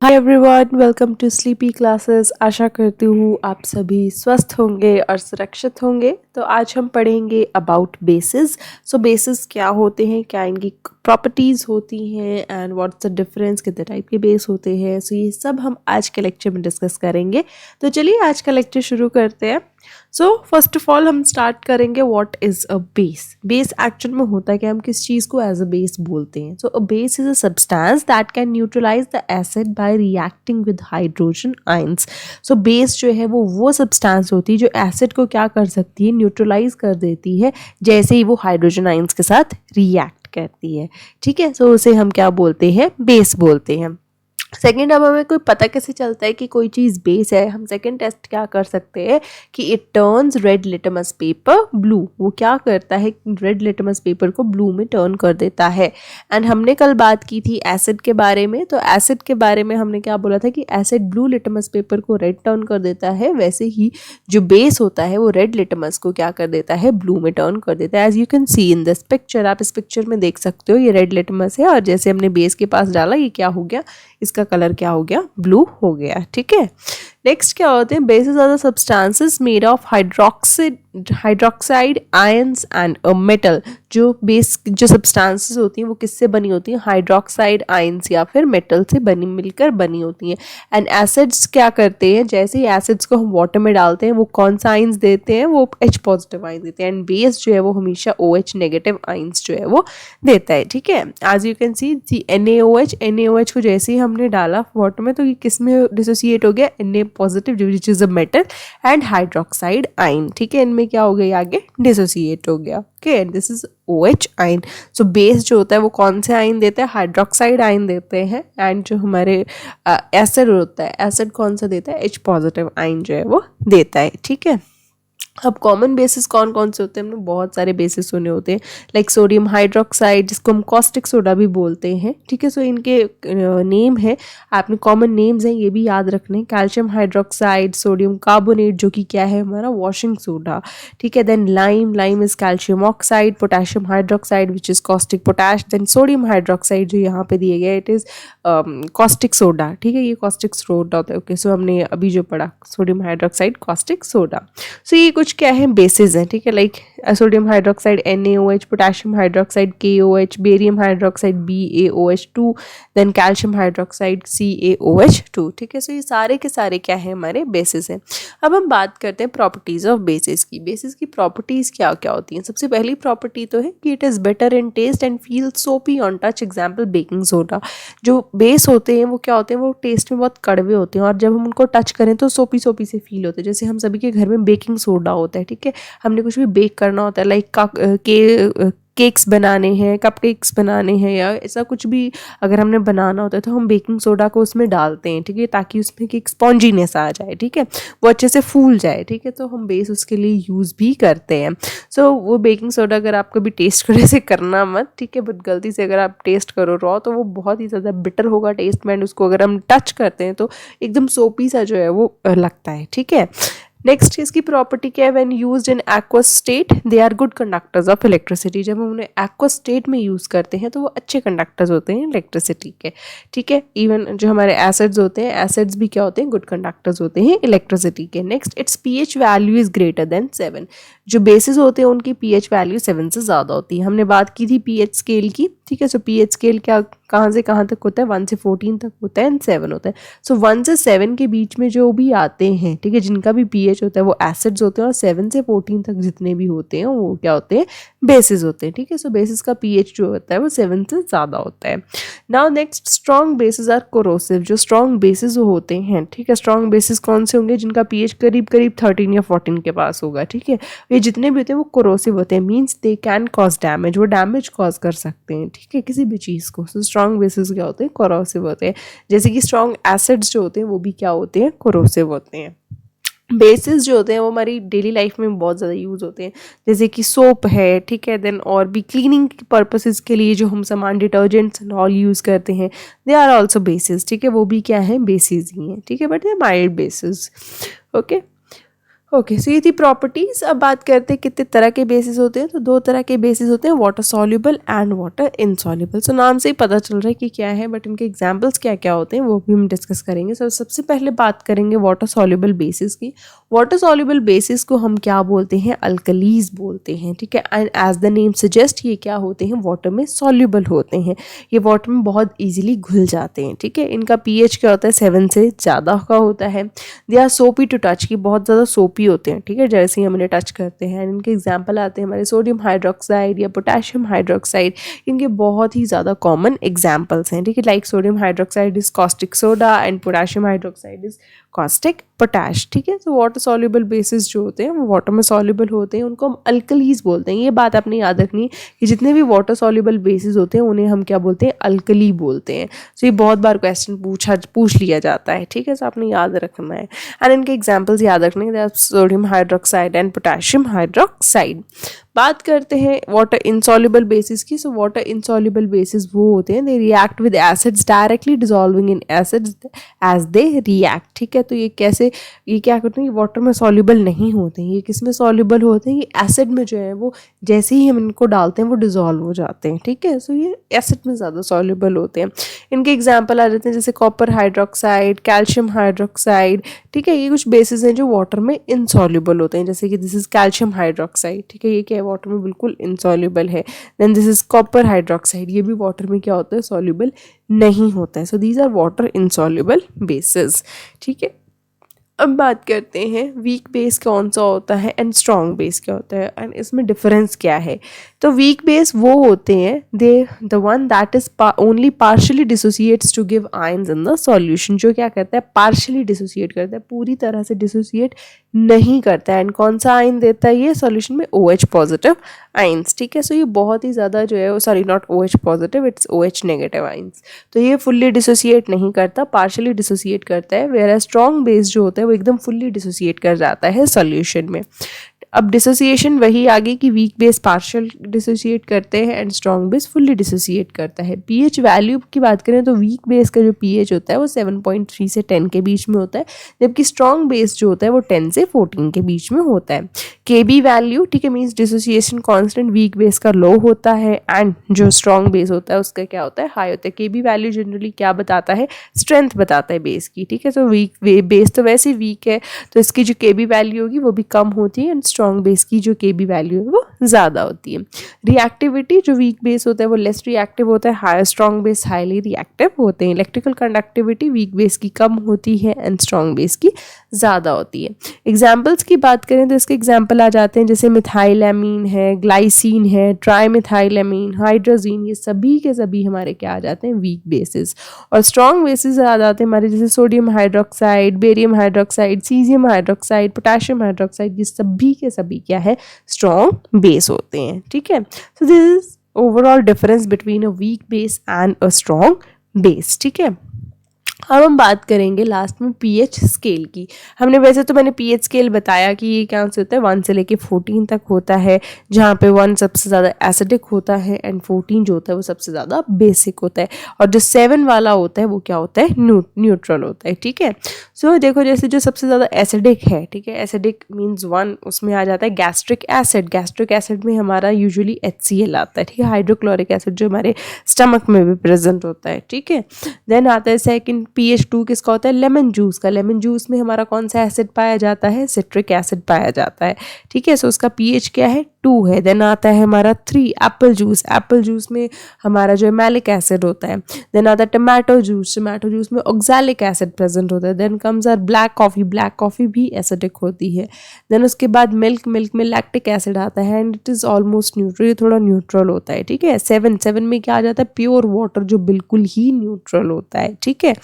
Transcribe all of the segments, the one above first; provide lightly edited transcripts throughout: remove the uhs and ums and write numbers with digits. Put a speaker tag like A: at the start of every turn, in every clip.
A: Hi everyone, welcome to Sleepy Classes. आशा करती हूँ आप सभी स्वस्थ होंगे और सुरक्षित होंगे। तो आज हम पढ़ेंगे अबाउट बेसिस। सो बेसिस क्या होते हैं, क्या इनकी प्रॉपर्टीज़ होती हैं एंड व्हाट्स द डिफरेंस, कितने टाइप के बेस होते हैं। सो ये सब हम आज के लेक्चर में डिस्कस करेंगे। तो चलिए आज का लेक्चर शुरू करते हैं। सो फर्स्ट ऑफ ऑल हम स्टार्ट करेंगे what is a base. Base actual में होता है कि हम किस चीज़ को एज अ बेस बोलते हैं। So a base is a substance that can neutralise the acid by reacting with hydrogen ions. So base जो है वो सब्सटेंस होती है जो एसिड को क्या कर सकती है, न्यूट्रलाइज कर देती है जैसे ही वो हाइड्रोजन आयंस के साथ रिएक्ट करती है। ठीक है, सो उसे हम क्या बोलते हैं, बेस बोलते हैं। सेकेंड, अब हमें कोई पता कैसे चलता है कि कोई चीज़ बेस है। हम सेकेंड टेस्ट क्या कर सकते हैं कि it turns red litmus paper blue. वो क्या करता है, रेड लिटमस पेपर को ब्लू में टर्न कर देता है। एंड हमने कल बात की थी एसिड के बारे में। तो एसिड के बारे में हमने क्या बोला था कि एसिड ब्लू लिटमस पेपर को रेड टर्न कर देता है, वैसे ही जो बेस होता है वो रेड लिटमस को क्या कर देता है, ब्लू में टर्न कर देता है। As you can see in this picture, आप इस पिक्चर में देख सकते हो ये रेड लिटमस है और जैसे हमने बेस के पास डाला ये क्या हो गया, इसका कलर क्या हो गया, ब्लू हो गया। ठीक है, नेक्स्ट क्या होते हैं, bases are the substances made of hydroxide ions and a metal. जो बेस जो सब्सटेंसेस होती हैं वो किससे बनी होती हैं, हाइड्रोक्साइड आयंस या फिर मेटल से मिलकर बनी होती हैं। एंड एसिड्स क्या करते हैं, जैसे ही एसिड्स को हम वाटर में डालते हैं वो कौन सा आयंस देते हैं, वो H पॉजिटिव आयंस देते हैं। एंड बेस जो है वो हमेशा OH नेगेटिव आयंस जो है वो देता है। ठीक है, as you can see NaOH को जैसे ही हमने डाला वाटर में तो ये किस में डिसोसिएट हो गया, Na positive which is a metal and hydroxide ion. ठीक है, इनमें क्या हो गया, आगे डिसोसिएट हो गया। Okay, and this is OH ion. So base जो होता है वो कौन से आयन देते हैं, हाइड्रोक्साइड आयन देते हैं। एंड जो हमारे एसिड होता है, एसिड कौन सा देता है, H पॉजिटिव आयन जो है वो देता है। ठीक है, अब कॉमन बेसिस कौन कौन से होते हैं, हमने बहुत सारे बेसिस सुने होते हैं, लाइक सोडियम हाइड्रोक्साइड जिसको हम कॉस्टिक सोडा भी बोलते हैं। ठीक है, सो इनके नेम है, आपने कॉमन नेम्स हैं ये भी याद रखने, कैल्शियम हाइड्रोक्साइड, सोडियम कार्बोनेट जो कि क्या है हमारा वॉशिंग सोडा। ठीक है, then lime is calcium oxide, potassium hydroxide which is caustic potash, then sodium hydroxide जो यहाँ पे दिए गए इट इज कॉस्टिक सोडा। ठीक है, ये कॉस्टिक सोडा होता है। ओके, सो हमने अभी जो पढ़ा sodium hydroxide caustic soda. So ये कुछ क्या है, बेसिस हैं। ठीक है, like sodium hydroxide NaOH, potassium hydroxide KOH, barium hydroxide BaOH2, then calcium hydroxide CaOH2। ठीक है, सो ये सारे के सारे क्या है, हमारे बेसिस हैं। अब हम बात करते हैं प्रॉपर्टीज ऑफ बेसिस की। बेसिस की प्रॉपर्टीज क्या क्या होती हैं। सबसे पहली प्रॉपर्टी तो है कि it is bitter in taste and feel soapy on touch. Example baking soda. जो बेस होते हैं वो क्या होते हैं, वो टेस्ट में बहुत कड़वे होते हैं और जब हम उनको टच करें तो सोपी सोपी से फील होते हैं। जैसे हम सभी के घर में बेकिंग सोडा होता है। ठीक है, हमने कुछ भी बेक करना होता है, लाइक केक्स बनाने हैं, कपकेक्स बनाने हैं या ऐसा कुछ भी अगर हमने बनाना होता है तो हम बेकिंग सोडा को उसमें डालते हैं। ठीक है, ताकि उसमें एक स्पॉन्जीनेस आ जाए। ठीक है, वो अच्छे से फूल जाए। ठीक है, तो हम बेस उसके लिए यूज़ भी करते हैं। सो वो बेकिंग सोडा अगर आप कभी टेस्ट करो, ऐसे करना मत। ठीक है, बट गलती से अगर आप टेस्ट करो रॉ तो वो बहुत ही ज़्यादा बिटर होगा टेस्ट में, एंड उसको अगर हम टच करते हैं तो एकदम सोपी सा जो है वो लगता है। ठीक है, नेक्स्ट इसकी प्रॉपर्टी क्या है, when used in aqueous state they are good conductors of electricity. जब हम उन्हें एक्वस स्टेट में यूज़ करते हैं तो वो अच्छे कंडक्टर्स होते हैं इलेक्ट्रिसिटी के। ठीक है, इवन जो हमारे एसिड्स होते हैं, एसिड्स भी क्या होते हैं, गुड कंडक्टर्स होते हैं इलेक्ट्रिसिटी के। Next, it's pH value is greater than 7। जो बेसिस होते हैं उनकी pH वैल्यू 7 से ज़्यादा होती है। हमने बात की थी pH स्केल की। ठीक है, सो pH स्केल क्या कहाँ से कहाँ तक होता है, 1 से 14 तक होता है एंड 7 होता है। सो 1 से 7 के बीच में जो भी आते हैं, ठीक है, जिनका भी pH होता है वो एसिड्स होते हैं और 7 से 14 तक जितने भी होते हैं वो क्या होते हैं, बेसिस होते हैं। ठीक है, सो बेसिस का pH जो होता है वो 7 से ज़्यादा होता है। Now next, strong bases are corrosive. जो स्ट्रॉन्ग बेसिस होते हैं, ठीक है, स्ट्रॉन्ग बेसिस कौन से होंगे, जिनका pH करीब करीब 13 या 14 के पास होगा। ठीक है, ये जितने भी होते हैं वो कोरोसिव होते हैं, means they can cause damage, वो डैमेज कॉज कर सकते हैं। ठीक है, किसी भी चीज़ को। सो स्ट्रॉन्ग बेसिस क्या होते हैं, कोरोसिव होते हैं। जैसे कि स्ट्रॉन्ग एसिड्स जो होते हैं वो भी क्या होते हैं, कोरोसिव होते हैं। बेसिस जो होते हैं वो हमारी डेली लाइफ में बहुत ज़्यादा यूज़ होते हैं, जैसे कि सोप है। ठीक है, देन और भी क्लीनिंग पर्पसेस के लिए जो हम सामान डिटर्जेंट्स एंड ऑल यूज़ करते हैं, दे आर ऑल्सो बेसिस। ठीक है, वो भी क्या है, बेसिस ही हैं। ठीक है, but they mild bases. Okay, okay, so ये थी प्रॉपर्टीज। अब बात करते हैं कितने तरह के बेसिस होते हैं। तो दो तरह के बेसिस होते हैं, water soluble and water insoluble. So नाम से ही पता चल रहा है कि क्या है, बट इनके एग्जांपल्स क्या क्या होते हैं वो भी हम डिस्कस करेंगे। सो सबसे पहले बात करेंगे वाटर सॉल्युबल बेसिस की। वाटर सॉल्युबल बेसिस को हम क्या बोलते हैं, अल्कलीज बोलते हैं, ठीक है। And as the name suggest ये क्या होते हैं, वाटर में सॉल्युबल होते हैं। ये वाटर में बहुत ईजिली घुल जाते हैं, ठीक है। इनका pH क्या होता है, 7 से ज़्यादा का होता है। दे आर सोपी टू टच, की बहुत ज़्यादा सोपी होते हैं, ठीक है, जैसे ही हम इन्हें टच करते हैं। इनके एग्जाम्पल आते हैं हमारे सोडियम हाइड्रोक्साइड या पोटेशियम हाइड्रोक्साइड। इनके बहुत ही ज़्यादा कॉमन एग्जाम्पल्स हैं, ठीक है। Like sodium hydroxide is caustic soda and potassium hydroxide is caustic potash, ठीक है। तो वाटर सॉल्युबल बेसिस जो होते हैं वो वाटर में सॉल्युबल होते हैं, उनको हम अल्कलीज बोलते हैं। ये बात आपने याद रखनी है कि जितने भी वाटर सॉल्युबल बेसिस होते हैं उन्हें हम क्या बोलते हैं, अल्कली बोलते हैं। तो ये बहुत बार क्वेश्चन पूछ लिया जाता है, ठीक है। तो आपने याद रखना है। एंड इनके एग्जाम्पल्स याद रखने के, sodium hydroxide and potassium hydroxide. बात करते हैं वाटर इनसॉल्युबल बेसिस की। सो वाटर इनसॉल्युबल बेसिस वो होते हैं, they react with acids directly dissolving in acids as they react, ठीक है। तो ये कैसे, ये क्या करते हैं, ये वाटर में सॉल्युबल नहीं होते हैं। ये किस में सॉल्युबल होते हैं, ये एसिड में जो है वो जैसे ही हम इनको डालते हैं वो डिसॉल्व हो जाते हैं, ठीक है। सो ये एसिड में ज़्यादा सॉल्युबल होते हैं। इनके एग्जाम्पल आ जाते हैं जैसे कॉपर हाइड्रोक्साइड, कैल्शियम हाइड्रोक्साइड, ठीक है। ये कुछ बेसिस हैं जो वाटर में इनसॉल्युबल होते हैं, जैसे कि दिस इज कैल्शियम हाइड्रोक्साइड, ठीक है। ये क्या है, वाटर में बिल्कुल इनसॉल्युबल है। Then this is copper hydroxide, ये भी वाटर में क्या होता है, सॉल्युबल नहीं होता है। So these are water insoluble bases, ठीक है। अब बात करते हैं वीक बेस कौन सा होता है एंड स्ट्रॉन्ग बेस क्या होता है एंड इसमें डिफरेंस क्या है। तो वीक बेस वो होते हैं, they the one that is only partially dissociates to give ions in the solution. जो क्या करता है, पार्शियली डिसोसिएट करता है, पूरी तरह से डिसोसिएट नहीं करता है। एंड कौन सा आयन देता है ये सॉल्यूशन में, OH पॉजिटिव आयंस, ठीक है। सो ये बहुत ही ज़्यादा जो है, sorry not OH positive, it's OH negative ions. तो ये फुल्ली डिसोसिएट नहीं करता, पार्शियली डिसोसिएट करता है। वेयर स्ट्रॉन्ग बेस जो होता है वो एकदम फुल्ली डिसोसिएट कर जाता है सॉल्यूशन में। अब डिसोसिएशन वही आगे कि वीक बेस पार्शियल डिसोसिएट करते हैं and strong base fully dissociate करता है। पीएच वैल्यू की बात करें तो वीक बेस का जो पीएच होता है वो 7.3 से 10 के बीच में होता है, जबकि स्ट्रॉन्ग बेस जो होता है वो 10 से 14 के बीच में होता है। केबी वैल्यू, ठीक है, means dissociation constant weak base का लो होता है एंड जो स्ट्रॉन्ग बेस होता है उसका क्या होता है, हाई होता है। केबी वैल्यू जनरली क्या बताता है, स्ट्रेंथ बताता है बेस की, ठीक है। तो वीक बेस तो वैसे वीक है तो इसकी जो केबी वैल्यू होगी वो भी कम होती है एंड स्ट्रॉन्ग बेस की जो केबी वैल्यू है वो ज़्यादा होती है। रिएक्टिविटी, जो वीक बेस होता है वो लेस रिएक्टिव होता है, higher strong base highly reactive होते हैं। इलेक्ट्रिकल कंडक्टिविटी वीक बेस की कम होती है एंड स्ट्रॉन्ग बेस की ज़्यादा होती है। एग्जाम्पल्स की बात करें तो इसके एग्जाम्पल आ जाते हैं जैसे मिथाइलएमीन है, ग्लाइसिन है, ट्राईमिथाइलएमीन, हाइड्रोजीन, ये सभी के सभी हमारे क्या आ जाते हैं, वीक बेसिस। और स्ट्रॉन्ग बेसिस आ जाते हैं हमारे जैसे sodium hydroxide, barium hydroxide, caesium hydroxide, potassium hydroxide, ये सभी के सभी क्या है, स्ट्रॉन्ग बेस होते हैं, ठीक है। So this is overall difference between a weak base and a strong base, ठीक है। अब हम बात करेंगे लास्ट में पीएच स्केल की। हमने वैसे तो मैंने पीएच स्केल बताया कि ये क्या से होता है, 1 से लेके 14 तक होता है, जहाँ पे 1 सबसे ज़्यादा एसिडिक होता है एंड 14 जो होता है वो सबसे ज़्यादा बेसिक होता है। और जो 7 वाला होता है वो क्या होता है, न्यूट्रल होता है, ठीक है। सो देखो जैसे जो सबसे ज़्यादा एसिडिक है, ठीक है, एसिडिक मीन्स 1, उसमें आ जाता है गैस्ट्रिक एसिड। गैस्ट्रिक एसिड में हमारा यूजुअली HCl आता है, ठीक है, हाइड्रोक्लोरिक एसिड जो हमारे स्टमक में भी प्रेजेंट होता है, ठीक है। देन आता है सेकंड pH2 किसका होता है, लेमन जूस का। लेमन जूस में हमारा कौन सा एसिड पाया जाता है, सिट्रिक एसिड पाया जाता है, ठीक है। सो उसका pH क्या है, 2 है। देन आता है हमारा 3 एप्पल जूस। एप्पल जूस में हमारा जो है मैलिक एसिड होता है। देन आता है टमाटो जूस। टमाटो जूस में ऑक्सैलिक एसिड प्रेजेंट होता है। Then comes are black coffee. Black coffee भी एसिडिक होती है। देन उसके बाद मिल्क में लैक्टिक एसिड आता है and it is almost neutral, ये थोड़ा न्यूट्रल होता है, ठीक है। 7 में क्या आ जाता है, प्योर वाटर जो बिल्कुल ही न्यूट्रल होता है, ठीक है।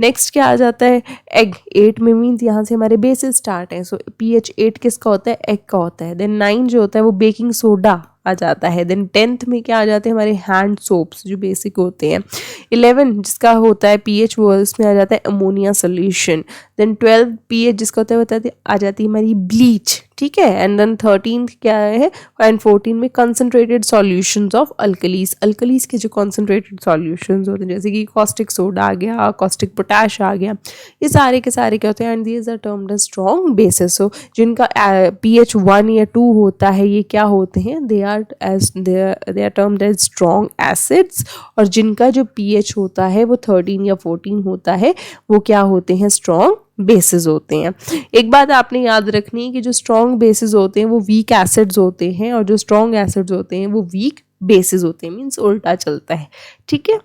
A: नेक्स्ट क्या आ जाता है, एग। 8 में मीन्स यहाँ से हमारे बेसिस स्टार्ट है। सो pH 8 किसका होता है, एग का होता है। देन 9 जो होता है वो बेकिंग सोडा आ जाता है। देन 10th में क्या आ जाते हैं, हमारे हैंड सोप्स जो बेसिक होते हैं। 11 जिसका होता है pH वो उसमें आ जाता है अमोनिया सोल्यूशन। देन 12 pH जिसका होता है आ जाती है हमारी ब्लीच, ठीक है। एंड देन 13th क्या है, एंड 14 में concentrated solutions of alkalis. Alkalis के जो कंसनट्रेटेड सॉल्यूशंस होते हैं जैसे कि कॉस्टिक सोडा आ गया, कॉस्टिक पोटैश आ गया, ये सारे के सारे क्या होते हैं, and these are termed as strong bases. So जिनका pH 1 या 2 होता है ये क्या होते हैं, they are termed as strong acids, और जिनका जो pH होता है वो 13 या 14 होता है वो क्या होते हैं, स्ट्रॉन्ग बेसिस होते हैं। एक बात आपने याद रखनी है कि जो स्ट्रॉन्ग बेसिस होते हैं वो वीक एसिड्स होते हैं, और जो स्ट्रॉन्ग एसिड्स होते हैं वो वीक बेसिस होते हैं, मीन्स उल्टा चलता है, ठीक है।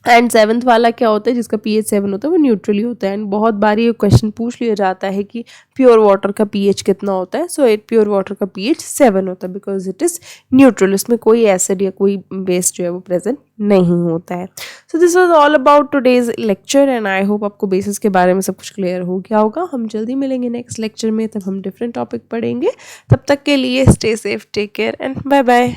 A: एंड 7th वाला क्या होता है, जिसका pH 7 होता है वो न्यूट्रली होता है। एंड बहुत बार ये क्वेश्चन पूछ लिया जाता है कि प्योर वाटर का pH कितना होता है। सो प्योर वाटर का pH 7 होता है बिकॉज इट इज़ न्यूट्रल, इसमें कोई एसिड या कोई बेस जो है वो प्रेजेंट नहीं होता है। So this was all about today's lecture, and I hope आपको बेसिस के बारे में सब कुछ क्लियर हो गया होगा। हम जल्दी मिलेंगे नेक्स्ट लेक्चर में, तब हम डिफरेंट टॉपिक पढ़ेंगे। तब तक के लिए stay safe, take care and bye bye.